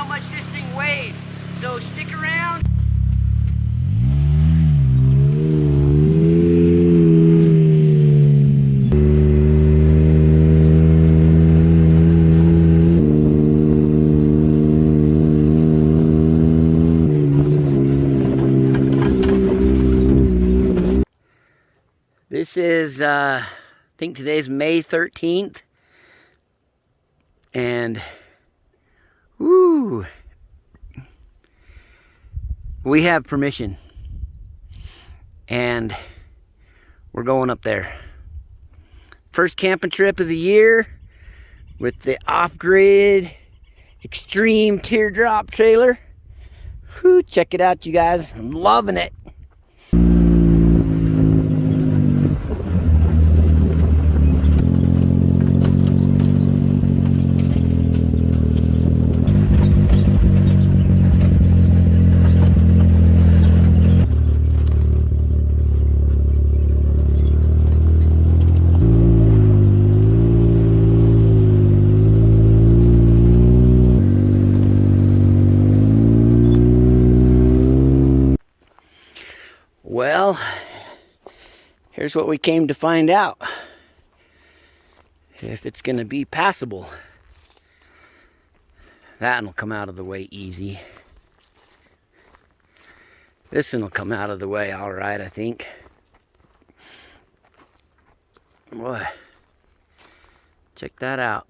how much this thing weighs. So stick around. This is, I think today's May 13th. And, woo, we have permission. And we're going up there. First camping trip of the year with the off-grid extreme teardrop trailer. Whew, check it out, you guys. I'm loving it. Well, here's what we came to find out. If it's going to be passable. That one will come out of the way easy. This one will come out of the way all right, I think. Boy, check that out.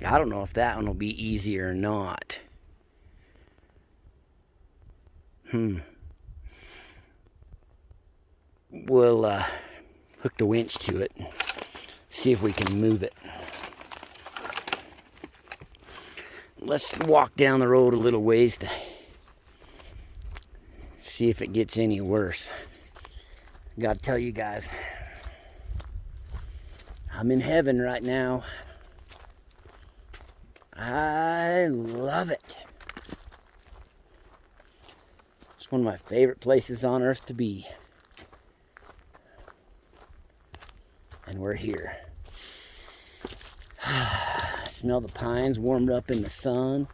I don't know if that one will be easy or not. We'll hook the winch to it, see if we can move it. Let's walk down the road a little ways to see if it gets any worse. Gotta tell you guys, I'm in heaven right now. I love it. It's one of my favorite places on earth to be. And we're here. Smell the pines warmed up in the sun.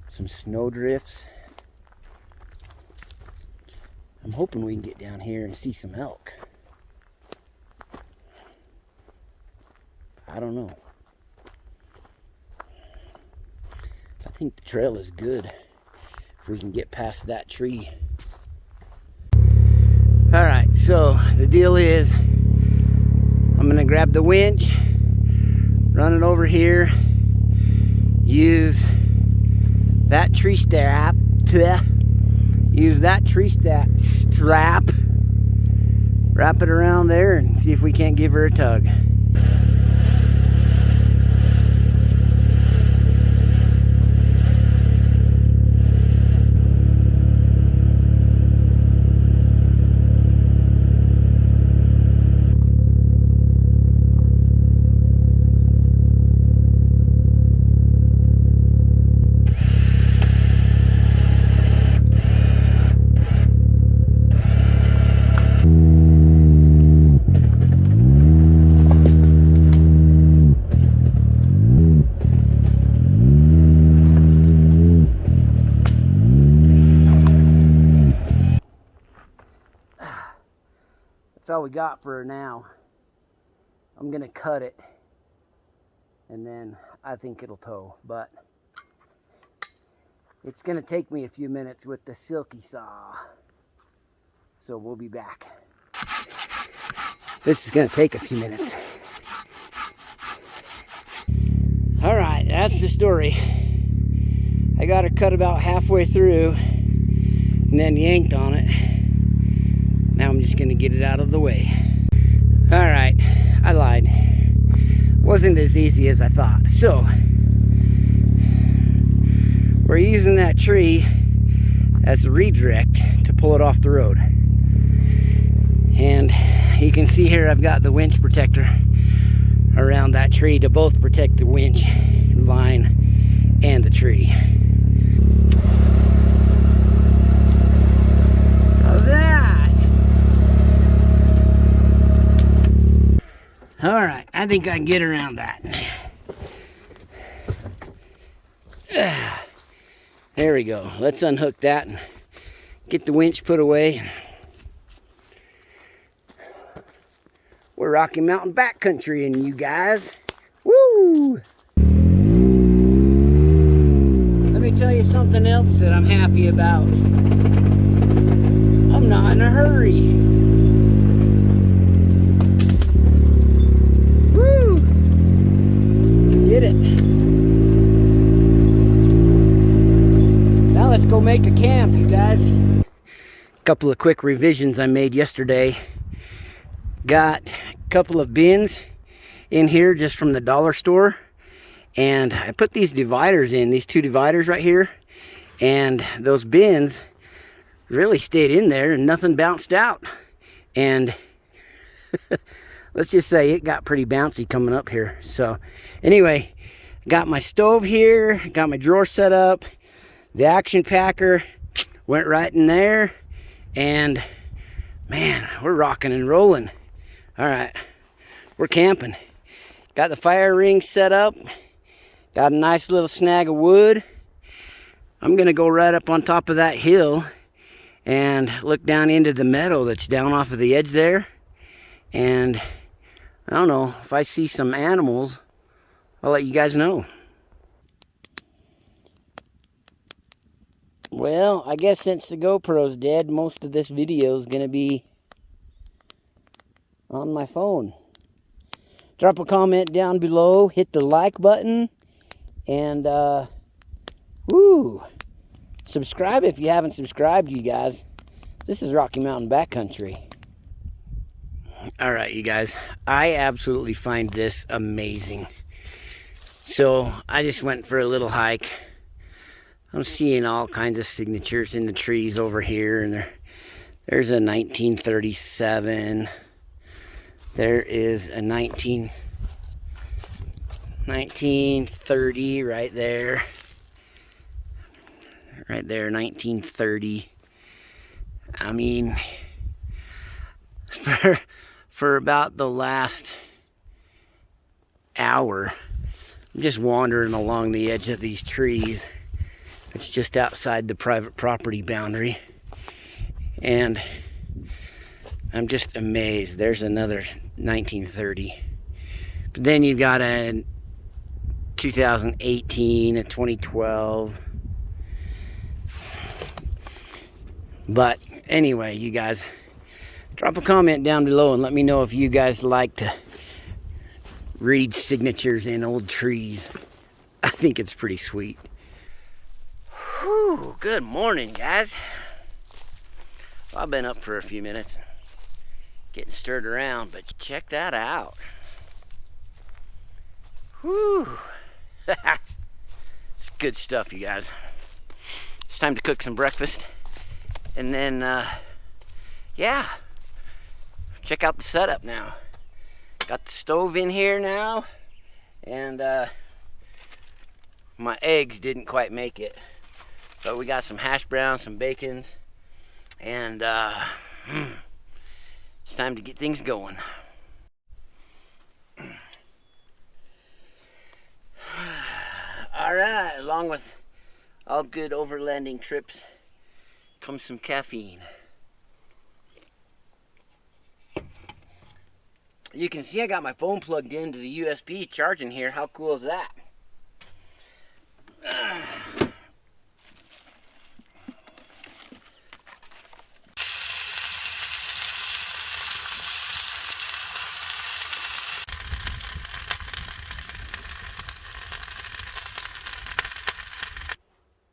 Some snow drifts. I'm hoping we can get down here and see some elk. I don't know. I think the trail is good if we can get past that tree. Alright, so the deal is I'm gonna grab the winch, run it over here, use that tree strap, wrap it around there and see if we can't give her a tug. That's all we got for now. I'm gonna cut it and then I think it'll tow, but it's gonna take me a few minutes with the silky saw. So we'll be back. This is gonna take a few minutes. All right, that's the story. I got her cut about halfway through and then yanked on it. Now I'm just gonna get it out of the way. All right, I lied. Wasn't as easy as I thought. So we're using that tree as a redirect to pull it off the road. And you can see here I've got the winch protector around that tree to both protect the winch line and the tree. How's that? All right, I think I can get around that. There we go. Let's unhook that and get the winch put away. We're Rocky Mountain backcountry and you guys. Woo! Let me tell you something else that I'm happy about. I'm not in a hurry. Woo! Did it. Now let's go make a camp, you guys. A couple of quick revisions I made yesterday. Got a couple of bins in here just from the dollar store, and I put these dividers in, these two dividers right here, and those bins really stayed in there and nothing bounced out. And let's just say it got pretty bouncy coming up here. So anyway, got my stove here, got my drawer set up, the action packer went right in there, and man, we're rocking and rolling. All right, we're camping. Got the fire ring set up. Got a nice little snag of wood. I'm gonna go right up on top of that hill and look down into the meadow that's down off of the edge there. And I don't know, if I see some animals, I'll let you guys know. Well, I guess since the GoPro's dead, most of this video is gonna be on my phone. Drop a comment down below, hit the like button, and subscribe if you haven't subscribed, you guys. This is Rocky Mountain backcountry. All right, you guys, I absolutely find this amazing. So I just went for a little hike. I'm seeing all kinds of signatures in the trees over here, and there's a 1937. There is a 1930 right there. Right there, 1930. I mean, for about the last hour, I'm just wandering along the edge of these trees. It's just outside the private property boundary. And I'm just amazed. There's another 1930. But then you've got a 2018, a 2012. But anyway, you guys, drop a comment down below and let me know if you guys like to read signatures in old trees. I think it's pretty sweet. Whew, good morning, guys. Well, I've been up for a few minutes, getting stirred around, but check that out. Whew. It's good stuff, you guys. It's time to cook some breakfast. And then, yeah, check out the setup now. Got the stove in here now, and my eggs didn't quite make it. But we got some hash browns, some bacons, and it's time to get things going. All right, along with all good overlanding trips comes some caffeine. You can see I got my phone plugged into the USB charging here. How cool is that?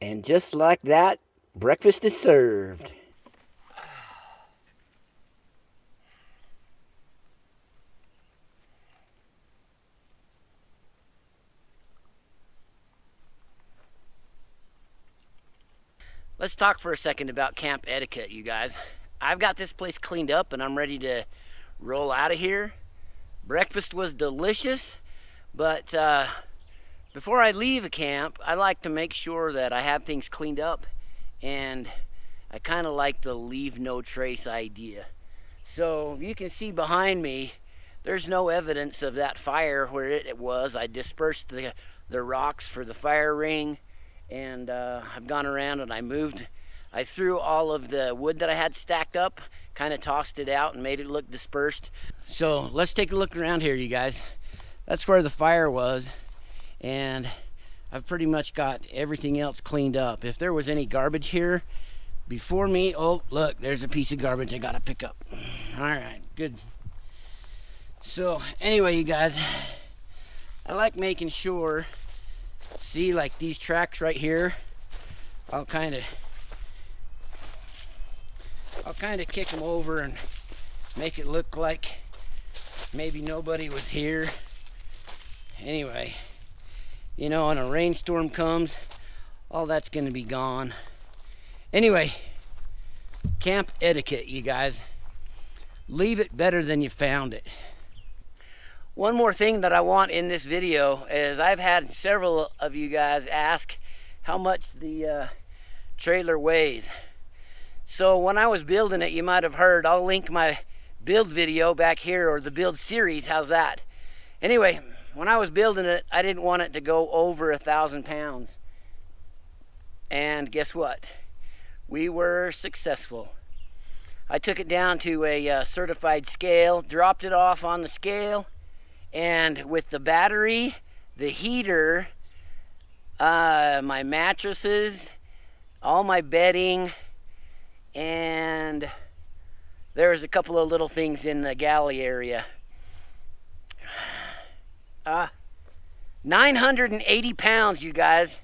And just like that, breakfast is served. Let's talk for a second about camp etiquette, you guys. I've got this place cleaned up and I'm ready to roll out of here. Breakfast was delicious, but before I leave a camp, I like to make sure that I have things cleaned up, and I kind of like the leave no trace idea. So you can see behind me, there's no evidence of that fire where it was. I dispersed the rocks for the fire ring, and I've gone around and I threw all of the wood that I had stacked up, kind of tossed it out and made it look dispersed. So let's take a look around here, you guys. That's where the fire was, and I've pretty much got everything else cleaned up. If there was any garbage here before me, oh look, there's a piece of garbage I gotta pick up. All right, good. So anyway, you guys, I like making sure, see, like these tracks right here, I'll kind of kick them over and make it look like maybe nobody was here. Anyway, you know, when a rainstorm comes, all that's going to be gone. Anyway, camp etiquette, you guys. Leave it better than you found it. One more thing that I want in this video is I've had several of you guys ask how much the trailer weighs. So when I was building it, you might have heard, I'll link my build video back here, or the build series. How's that? Anyway, when I was building it, I didn't want it to go over 1,000 pounds. And guess what? We were successful. I took it down to a certified scale, dropped it off on the scale, and with the battery, the heater, my mattresses, all my bedding, and there was a couple of little things in the galley area. 980 pounds, you guys.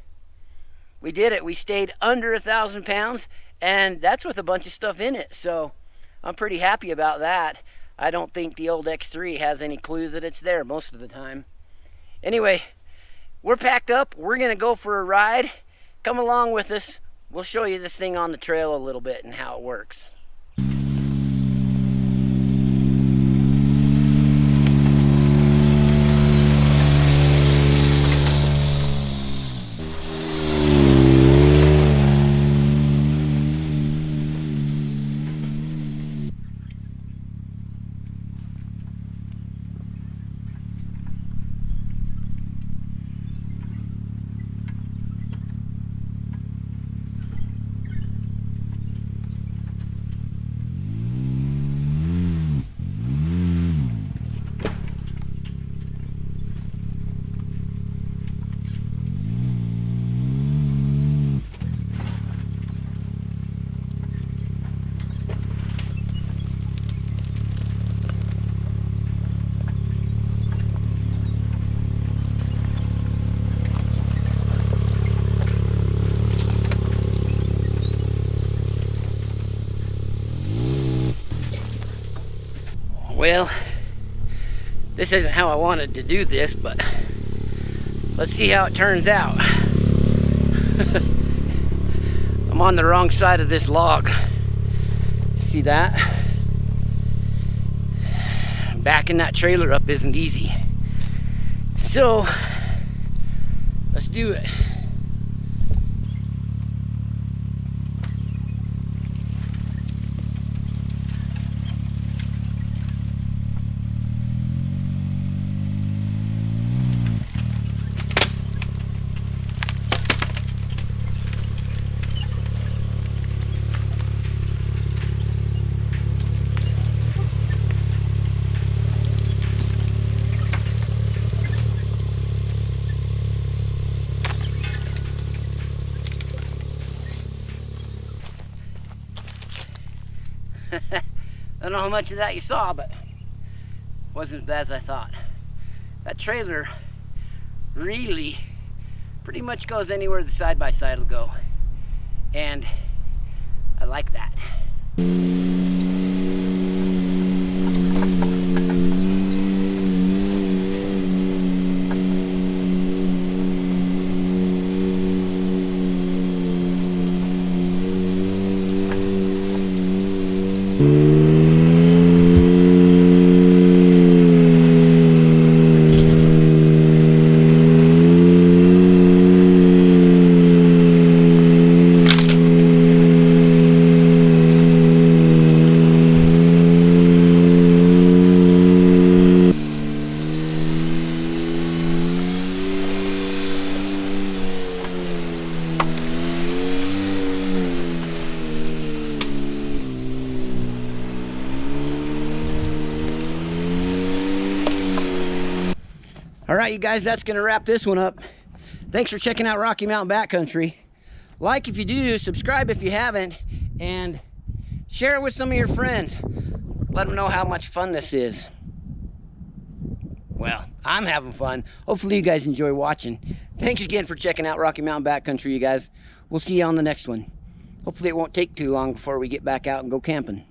We did it. We stayed under 1,000 pounds, and that's with a bunch of stuff in it. So I'm pretty happy about that. I don't think the old X3 has any clue that it's there most of the time. Anyway, we're packed up. We're going to go for a ride. Come along with us. We'll show you this thing on the trail a little bit and how it works. Well, this isn't how I wanted to do this, but let's see how it turns out. I'm on the wrong side of this log. See that? Backing that trailer up isn't easy. So, let's do it. I don't know how much of that you saw, but it wasn't as bad as I thought. That trailer really pretty much goes anywhere the side-by-side will go, and I like that. All right, you guys, that's gonna wrap this one up. Thanks for checking out Rocky Mountain Backcountry. Like if you do, subscribe if you haven't, and share it with some of your friends. Let them know how much fun this is. Well, I'm having fun. Hopefully you guys enjoy watching. Thanks again for checking out Rocky Mountain Backcountry, you guys. We'll see you on the next one. Hopefully it won't take too long before we get back out and go camping.